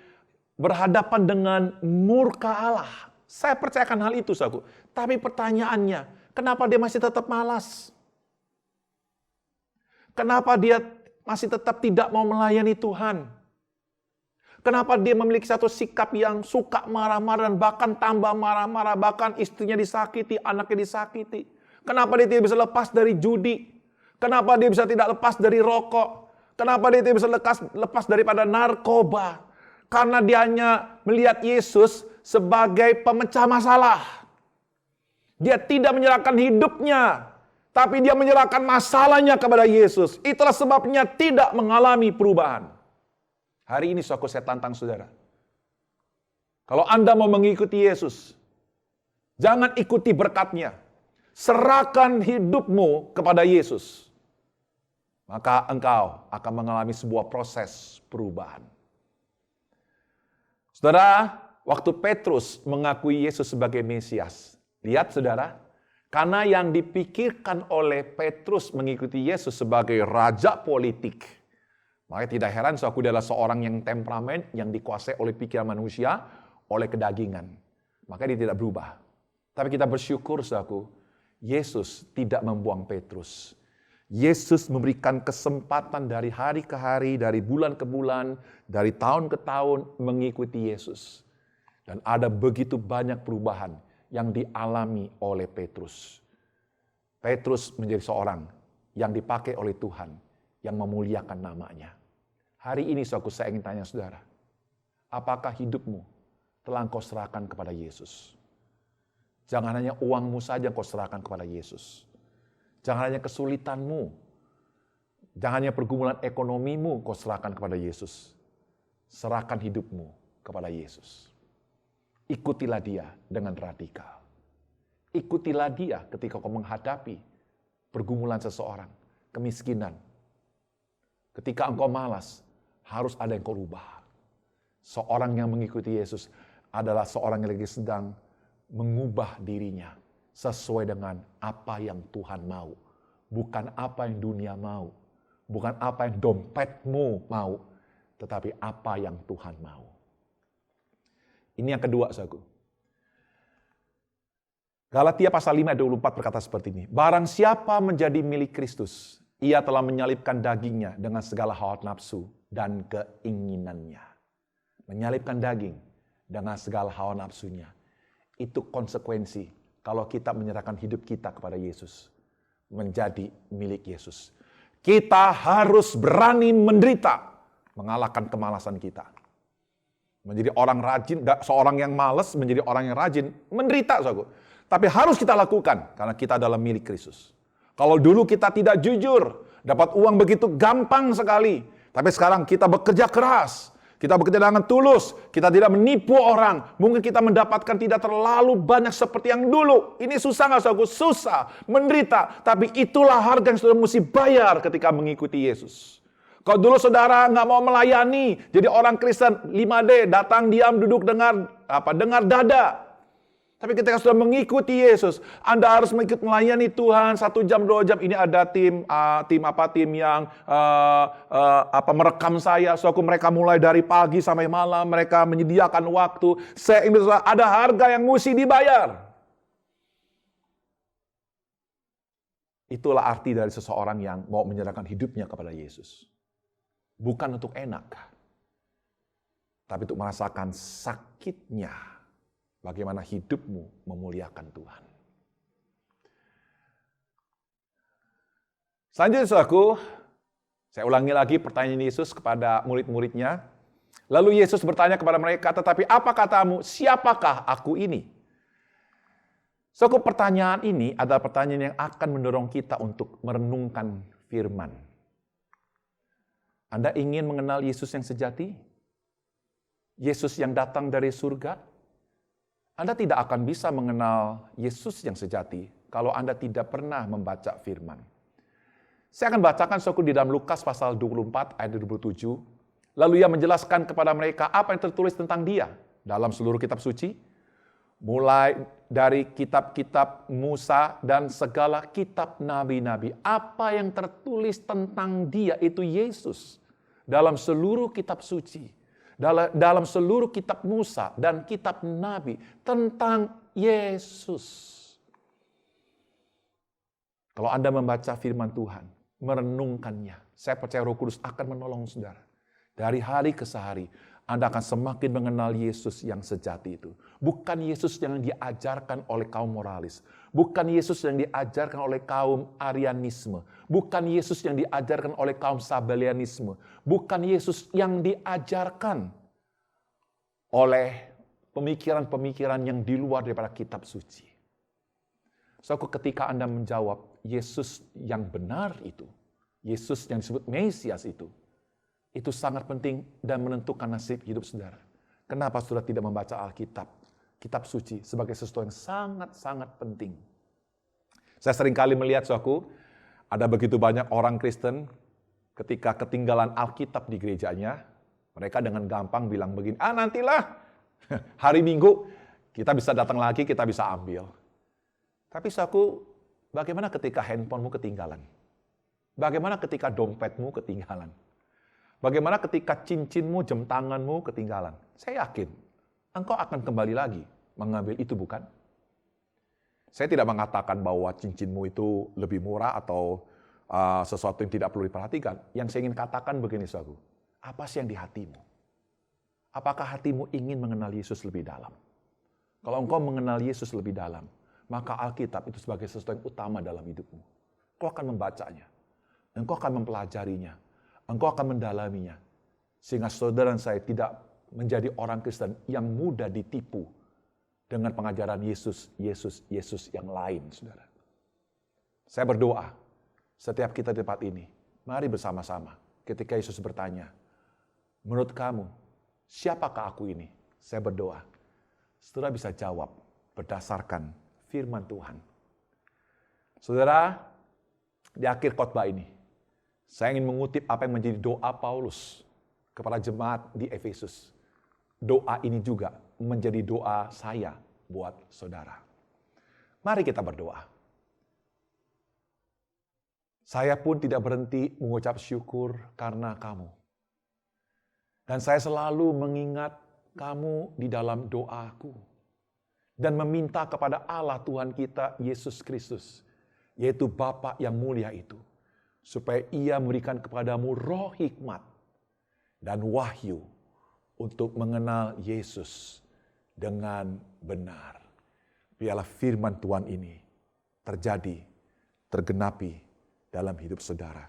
berhadapan dengan murka Allah. Saya percayakan hal itu, saudaraku. Tapi pertanyaannya, kenapa dia masih tetap malas? Kenapa dia masih tetap tidak mau melayani Tuhan? Kenapa dia memiliki satu sikap yang suka marah-marah dan bahkan tambah marah-marah, bahkan istrinya disakiti, anaknya disakiti? Kenapa dia tidak bisa lepas dari judi? Kenapa dia bisa tidak lepas dari rokok? Kenapa dia tidak bisa lepas daripada narkoba? Karena dia hanya melihat Yesus sebagai pemecah masalah. Dia tidak menyerahkan hidupnya, tapi dia menyerahkan masalahnya kepada Yesus. Itulah sebabnya tidak mengalami perubahan. Hari ini suatu saya tantang saudara. Kalau Anda mau mengikuti Yesus, jangan ikuti berkatnya. Serahkan hidupmu kepada Yesus. Maka engkau akan mengalami sebuah proses perubahan. Saudara, waktu Petrus mengakui Yesus sebagai Mesias, lihat saudara, karena yang dipikirkan oleh Petrus mengikuti Yesus sebagai raja politik, maka tidak heran saudaraku dia adalah seorang yang temperamen, yang dikuasai oleh pikiran manusia, oleh kedagingan. Maka dia tidak berubah. Tapi kita bersyukur saudaraku, Yesus tidak membuang Petrus. Yesus memberikan kesempatan dari hari ke hari, dari bulan ke bulan, dari tahun ke tahun mengikuti Yesus. Dan ada begitu banyak perubahan yang dialami oleh Petrus. Petrus menjadi seorang yang dipakai oleh Tuhan, yang memuliakan namanya. Hari ini saya ingin tanya saudara, apakah hidupmu telah engkau serahkan kepada Yesus? Jangan hanya uangmu saja engkau serahkan kepada Yesus. Jangan hanya kesulitanmu, jangan hanya pergumulan ekonomimu engkau serahkan kepada Yesus. Serahkan hidupmu kepada Yesus. Ikutilah Dia dengan radikal. Ikutilah dia ketika kau menghadapi pergumulan seseorang, kemiskinan. Ketika engkau malas, harus ada yang kau rubah. Seorang yang mengikuti Yesus adalah seorang yang lagi sedang mengubah dirinya sesuai dengan apa yang Tuhan mau. Bukan apa yang dunia mau. Bukan apa yang dompetmu mau. Tetapi apa yang Tuhan mau. Ini yang kedua, saudaraku. Galatia pasal 5 ayat 24 berkata seperti ini. Barang siapa menjadi milik Kristus, ia telah menyalibkan dagingnya dengan segala hawa nafsu dan keinginannya. Menyalibkan daging dengan segala hawa nafsunya. Itu konsekuensi kalau kita menyerahkan hidup kita kepada Yesus. Menjadi milik Yesus. Kita harus berani menderita. Mengalahkan kemalasan kita. Menjadi orang rajin, seorang yang malas menjadi orang yang rajin. Menderita, saudaraku. Tapi harus kita lakukan karena kita adalah milik Kristus. Kalau dulu kita tidak jujur, dapat uang begitu gampang sekali. Tapi sekarang kita bekerja keras. Kita bekerja dengan tulus. Kita tidak menipu orang. Mungkin kita mendapatkan tidak terlalu banyak seperti yang dulu. Ini susah nggak, saudaraku? Susah, menderita. Tapi itulah harga yang saudara mesti bayar ketika mengikuti Yesus. Kalau dulu saudara nggak mau melayani, jadi orang Kristen 5D, datang, diam, duduk, dengar dada. Tapi ketika sudah mengikuti Yesus, Anda harus mengikut melayani Tuhan 1 jam, 2 jam. Ini ada tim yang merekam saya. So, mereka mulai dari pagi sampai malam, mereka menyediakan waktu. Saya ingin ada harga yang mesti dibayar. Itulah arti dari seseorang yang mau menyerahkan hidupnya kepada Yesus. Bukan untuk enak, tapi untuk merasakan sakitnya. Bagaimana hidupmu memuliakan Tuhan. Selanjutnya, saudaraku, saya ulangi lagi pertanyaan Yesus kepada murid-muridnya. Lalu Yesus bertanya kepada mereka, tetapi apa katamu, siapakah aku ini? Saudaraku, pertanyaan ini adalah pertanyaan yang akan mendorong kita untuk merenungkan firman. Anda ingin mengenal Yesus yang sejati? Yesus yang datang dari surga? Anda tidak akan bisa mengenal Yesus yang sejati kalau Anda tidak pernah membaca firman. Saya akan bacakan saudaraku di dalam Lukas pasal 24 ayat 27. Lalu ia menjelaskan kepada mereka apa yang tertulis tentang dia dalam seluruh kitab suci. Mulai dari kitab-kitab Musa dan segala kitab nabi-nabi. Apa yang tertulis tentang dia itu Yesus dalam seluruh kitab suci. Dalam seluruh kitab Musa dan kitab Nabi tentang Yesus. Kalau Anda membaca firman Tuhan, merenungkannya, saya percaya Roh Kudus akan menolong saudara. Dari hari ke hari, Anda akan semakin mengenal Yesus yang sejati itu. Bukan Yesus yang diajarkan oleh kaum moralis. Bukan Yesus yang diajarkan oleh kaum Arianisme. Bukan Yesus yang diajarkan oleh kaum Sabellianisme. Bukan Yesus yang diajarkan oleh pemikiran-pemikiran yang di luar daripada kitab suci. So, ketika Anda menjawab Yesus yang benar itu, Yesus yang disebut Mesias itu sangat penting dan menentukan nasib hidup saudara. Kenapa saudara tidak membaca Alkitab, kitab suci, sebagai sesuatu yang sangat-sangat penting. Saya sering kali melihat, saudaraku, ada begitu banyak orang Kristen ketika ketinggalan Alkitab di gerejanya, mereka dengan gampang bilang begini, nantilah, hari Minggu kita bisa datang lagi, kita bisa ambil. Tapi saudaraku, bagaimana ketika handphonemu ketinggalan? Bagaimana ketika dompetmu ketinggalan? Bagaimana ketika cincinmu, jam tanganmu ketinggalan? Saya yakin, engkau akan kembali lagi mengambil itu, bukan? Saya tidak mengatakan bahwa cincinmu itu lebih murah atau sesuatu yang tidak perlu diperhatikan. Yang saya ingin katakan begini, saudaraku. Apa sih yang di hatimu? Apakah hatimu ingin mengenal Yesus lebih dalam? Kalau engkau mengenal Yesus lebih dalam, maka Alkitab itu sebagai sesuatu yang utama dalam hidupmu. Engkau akan membacanya. Engkau akan mempelajarinya. Engkau akan mendalaminya. Sehingga saudara dan saya tidak menjadi orang Kristen yang mudah ditipu dengan pengajaran Yesus yang lain, saudara. Saya berdoa, setiap kita di tempat ini, mari bersama-sama ketika Yesus bertanya, menurut kamu, siapakah aku ini? Saya berdoa, saudara bisa jawab berdasarkan firman Tuhan. Saudara, di akhir khotbah ini, saya ingin mengutip apa yang menjadi doa Paulus kepada jemaat di Efesus. Doa ini juga menjadi doa saya buat saudara. Mari kita berdoa. Saya pun tidak berhenti mengucap syukur karena kamu. Dan saya selalu mengingat kamu di dalam doaku. Dan meminta kepada Allah Tuhan kita, Yesus Kristus, yaitu Bapa yang mulia itu, supaya Ia memberikan kepadamu roh hikmat dan wahyu untuk mengenal Yesus dengan benar. Biarlah firman Tuhan ini terjadi, tergenapi dalam hidup saudara.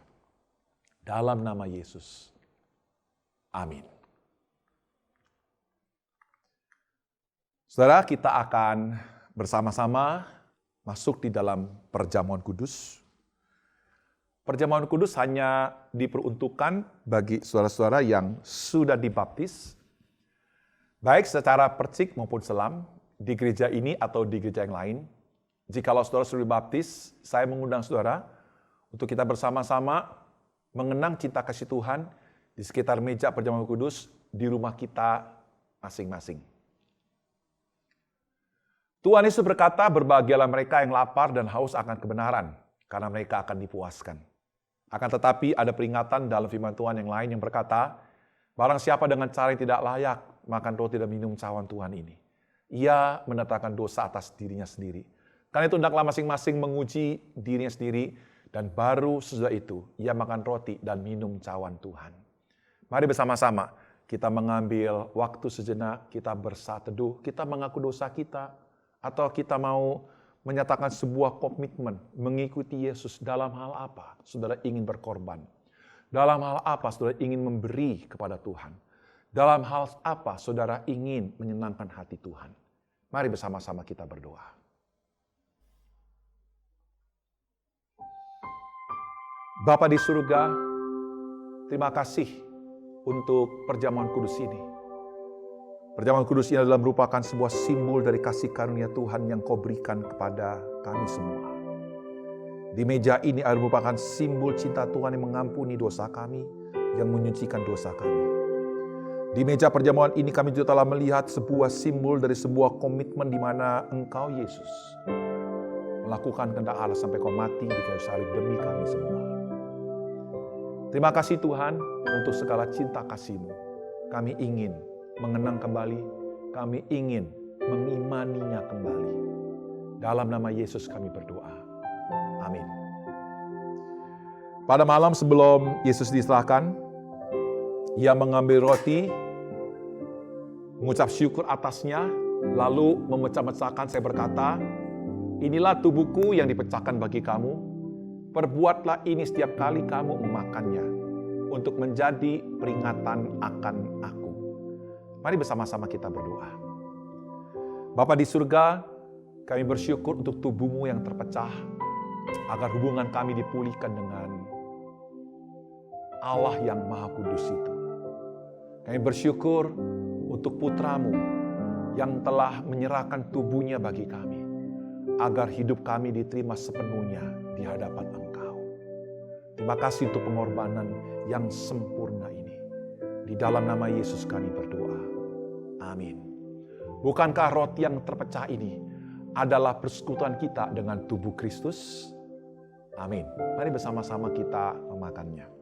Dalam nama Yesus. Amin. Saudara, kita akan bersama-sama masuk di dalam perjamuan kudus. Perjamuan kudus hanya diperuntukkan bagi saudara-saudara yang sudah dibaptis, baik secara percik maupun selam, di gereja ini atau di gereja yang lain. Jikalau saudara sudah dibaptis, saya mengundang saudara untuk kita bersama-sama mengenang cinta kasih Tuhan di sekitar meja perjamuan kudus di rumah kita masing-masing. Tuhan Yesus berkata, berbahagialah mereka yang lapar dan haus akan kebenaran, karena mereka akan dipuaskan. Akan tetapi ada peringatan dalam firman Tuhan yang lain yang berkata, barang siapa dengan cara yang tidak layak makan roti dan minum cawan Tuhan ini, ia mendatangkan dosa atas dirinya sendiri. Karena itu hendaklah masing-masing menguji dirinya sendiri, dan baru sesudah itu ia makan roti dan minum cawan Tuhan. Mari bersama-sama kita mengambil waktu sejenak, kita bersaat teduh, kita mengaku dosa kita, atau kita mau menyatakan sebuah komitmen mengikuti Yesus. Dalam hal apa saudara ingin berkorban? Dalam hal apa saudara ingin memberi kepada Tuhan? Dalam hal apa saudara ingin menyenangkan hati Tuhan? Mari bersama-sama kita berdoa. Bapa di surga, terima kasih untuk perjamuan kudus ini. Perjamuan kudus ini adalah merupakan sebuah simbol dari kasih karunia Tuhan yang Kau berikan kepada kami semua. Di meja ini adalah merupakan simbol cinta Tuhan yang mengampuni dosa kami, yang menyucikan dosa kami. Di meja perjamuan ini kami juga telah melihat sebuah simbol dari sebuah komitmen di mana Engkau Yesus melakukan kehendak Allah sampai Kau mati di kayu salib demi kami semua. Terima kasih Tuhan untuk segala cinta kasih-Mu. Kami ingin mengenang kembali, kami ingin mengimaninya kembali. Dalam nama Yesus kami berdoa. Amin. Pada malam sebelum Yesus diserahkan, Ia mengambil roti, mengucap syukur atasnya, lalu memecah-mecahkan, saya berkata, inilah tubuhku yang dipecahkan bagi kamu, perbuatlah ini setiap kali kamu memakannya, untuk menjadi peringatan akan aku. Mari bersama-sama kita berdoa. Bapa di surga, kami bersyukur untuk tubuh-Mu yang terpecah, agar hubungan kami dipulihkan dengan Allah yang Maha Kudus itu. Kami bersyukur untuk putra-Mu yang telah menyerahkan tubuhnya bagi kami, agar hidup kami diterima sepenuhnya di hadapan Engkau. Terima kasih untuk pengorbanan yang sempurna ini. Di dalam nama Yesus kami berdoa. Amin. Bukankah roti yang terpecah ini adalah persekutuan kita dengan tubuh Kristus? Amin. Mari bersama-sama kita memakannya.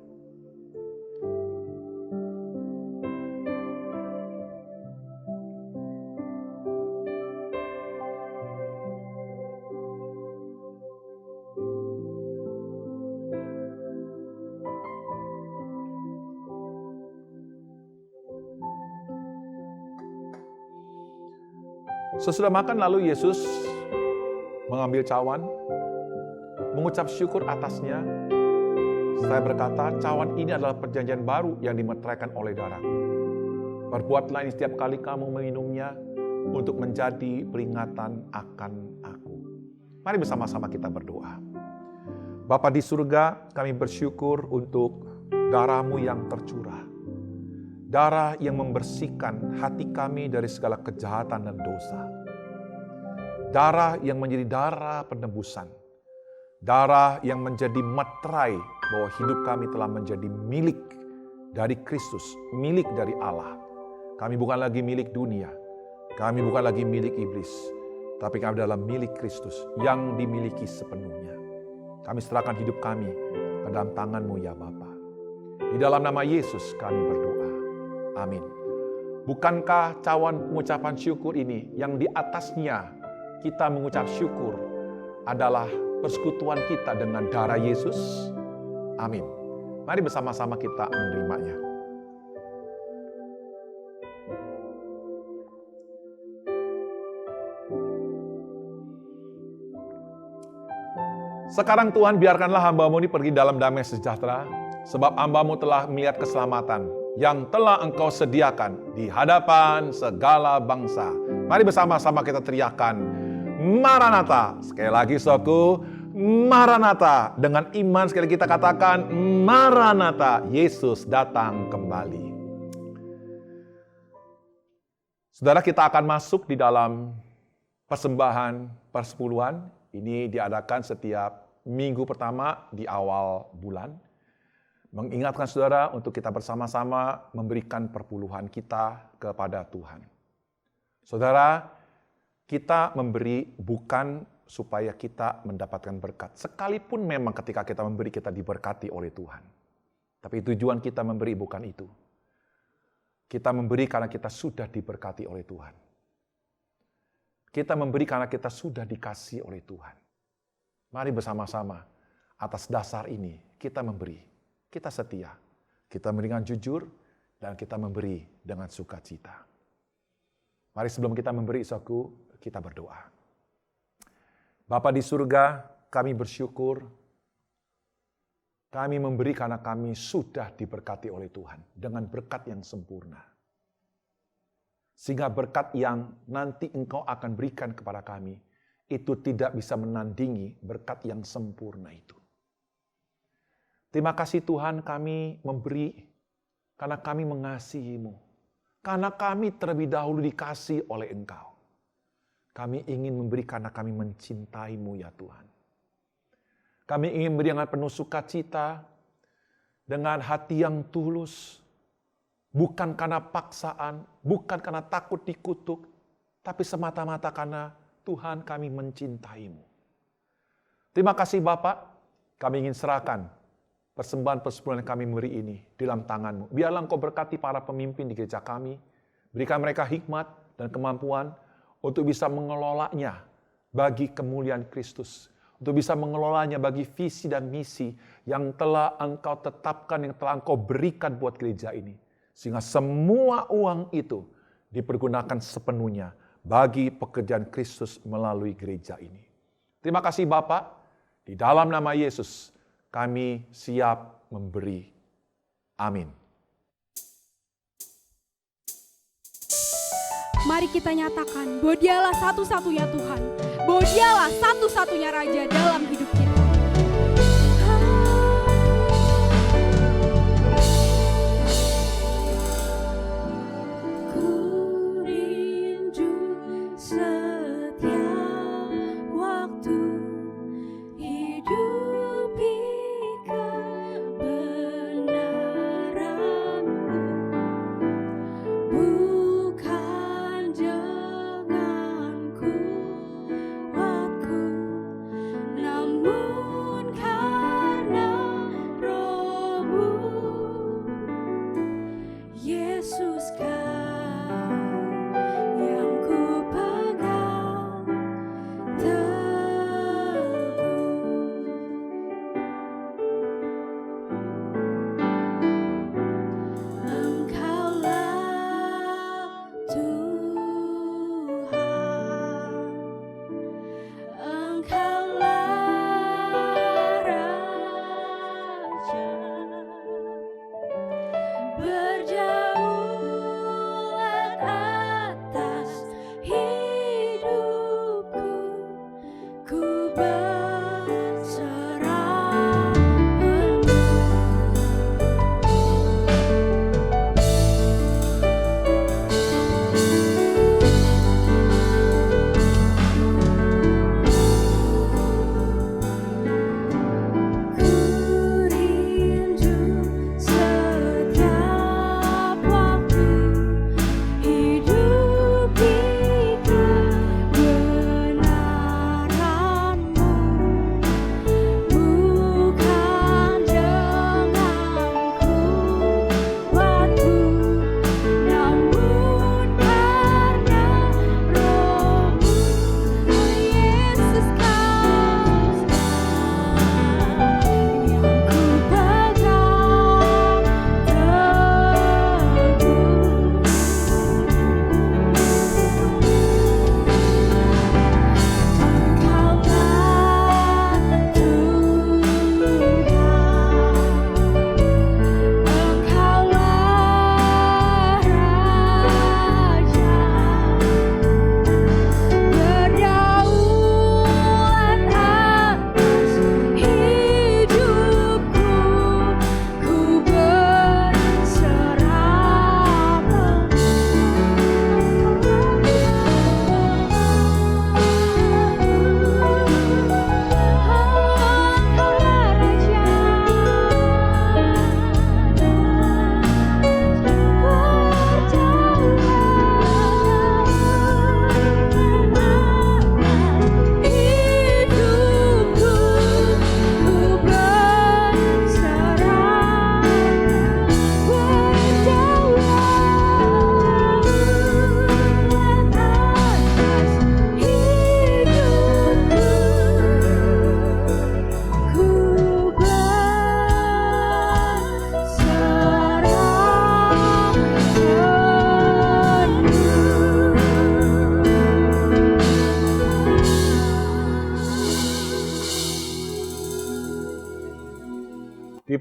Sesudah makan lalu Yesus mengambil cawan, mengucap syukur atasnya. Saya berkata, cawan ini adalah perjanjian baru yang dimeteraikan oleh darahku. Perbuatlah ini setiap kali kamu meminumnya untuk menjadi peringatan akan aku. Mari bersama-sama kita berdoa. Bapa di surga, kami bersyukur untuk darah-Mu yang tercurah. Darah yang membersihkan hati kami dari segala kejahatan dan dosa. darah yang menjadi darah penebusan. Darah yang menjadi materai bahwa hidup kami telah menjadi milik dari Kristus, milik dari Allah. Kami bukan lagi milik dunia, kami bukan lagi milik iblis, tapi kami adalah milik Kristus yang dimiliki sepenuhnya. Kami serahkan hidup kami ke dalam tangan-Mu ya Bapa. Di dalam nama Yesus kami berdoa. Amin. Bukankah cawan pengucapan syukur ini yang di atasnya kita mengucap syukur adalah persekutuan kita dengan darah Yesus? Amin. Mari bersama-sama kita menerimanya. Sekarang Tuhan, biarkanlah hamba-Mu ini pergi dalam damai sejahtera, sebab hamba-Mu telah melihat keselamatan yang telah Engkau sediakan di hadapan segala bangsa. Mari bersama-sama kita teriakan, Maranatha. Sekali lagi saudaraku, Maranatha. Dengan iman sekali kita katakan, Maranatha, Yesus datang kembali. Saudara, kita akan masuk di dalam persembahan persepuluhan. Ini diadakan setiap minggu pertama di awal bulan. Mengingatkan saudara untuk kita bersama-sama memberikan perpuluhan kita kepada Tuhan. Saudara, kita memberi bukan supaya kita mendapatkan berkat. Sekalipun memang ketika kita memberi, kita diberkati oleh Tuhan. Tapi tujuan kita memberi bukan itu. Kita memberi karena kita sudah diberkati oleh Tuhan. Kita memberi karena kita sudah dikasihi oleh Tuhan. Mari bersama-sama atas dasar ini kita memberi. Kita setia. Kita memberi dengan jujur dan kita memberi dengan sukacita. Mari sebelum kita memberi, saudaraku, kita berdoa. Bapa di surga, kami bersyukur. Kami memberi karena kami sudah diberkati oleh Tuhan dengan berkat yang sempurna. Sehingga berkat yang nanti Engkau akan berikan kepada kami, itu tidak bisa menandingi berkat yang sempurna itu. Terima kasih Tuhan, kami memberi karena kami mengasihi-Mu. Karena kami terlebih dahulu dikasihi oleh Engkau. Kami ingin memberi karena kami mencintai-Mu ya Tuhan. Kami ingin memberi dengan penuh sukacita, dengan hati yang tulus, bukan karena paksaan, bukan karena takut dikutuk, tapi semata-mata karena Tuhan kami mencintai-Mu. Terima kasih Bapak, kami ingin serahkan persembahan persepuluhan yang kami beri ini di dalam tangan-Mu. Biarlah Engkau berkati para pemimpin di gereja kami, berikan mereka hikmat dan kemampuan untuk bisa mengelolanya bagi kemuliaan Kristus. Untuk bisa mengelolanya bagi visi dan misi yang telah Engkau tetapkan, yang telah Engkau berikan buat gereja ini. Sehingga semua uang itu dipergunakan sepenuhnya bagi pekerjaan Kristus melalui gereja ini. Terima kasih Bapak, di dalam nama Yesus kami siap memberi. Amin. Mari kita nyatakan bahwa Dialah satu-satunya Tuhan, bahwa Dialah satu-satunya Raja dalam hidup kita.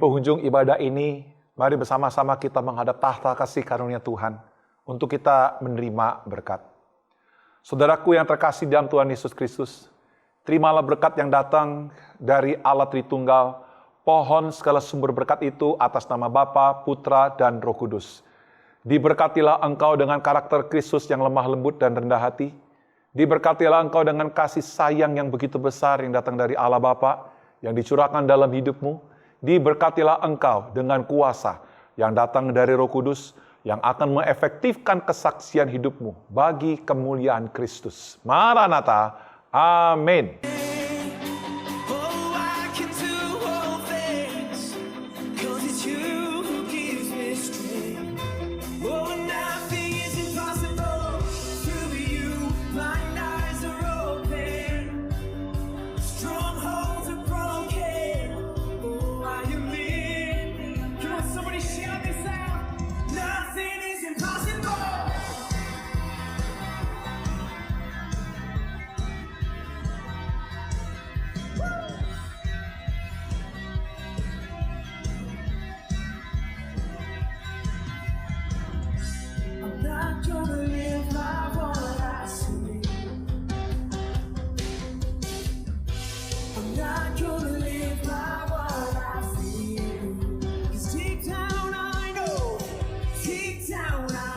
penghujung ibadah ini, mari bersama-sama kita menghadap tahta kasih karunia Tuhan untuk kita menerima berkat. Saudaraku yang terkasih dalam Tuhan Yesus Kristus, terimalah berkat yang datang dari Allah Tritunggal. Pohon segala sumber berkat itu atas nama Bapa, Putra, dan Roh Kudus. Diberkatilah engkau dengan karakter Kristus yang lemah lembut dan rendah hati. Diberkatilah engkau dengan kasih sayang yang begitu besar yang datang dari Allah Bapa, yang dicurahkan dalam hidupmu. Diberkatilah engkau dengan kuasa yang datang dari Roh Kudus, yang akan mengefektifkan kesaksian hidupmu bagi kemuliaan Kristus. Maranatha, amin. Deep down I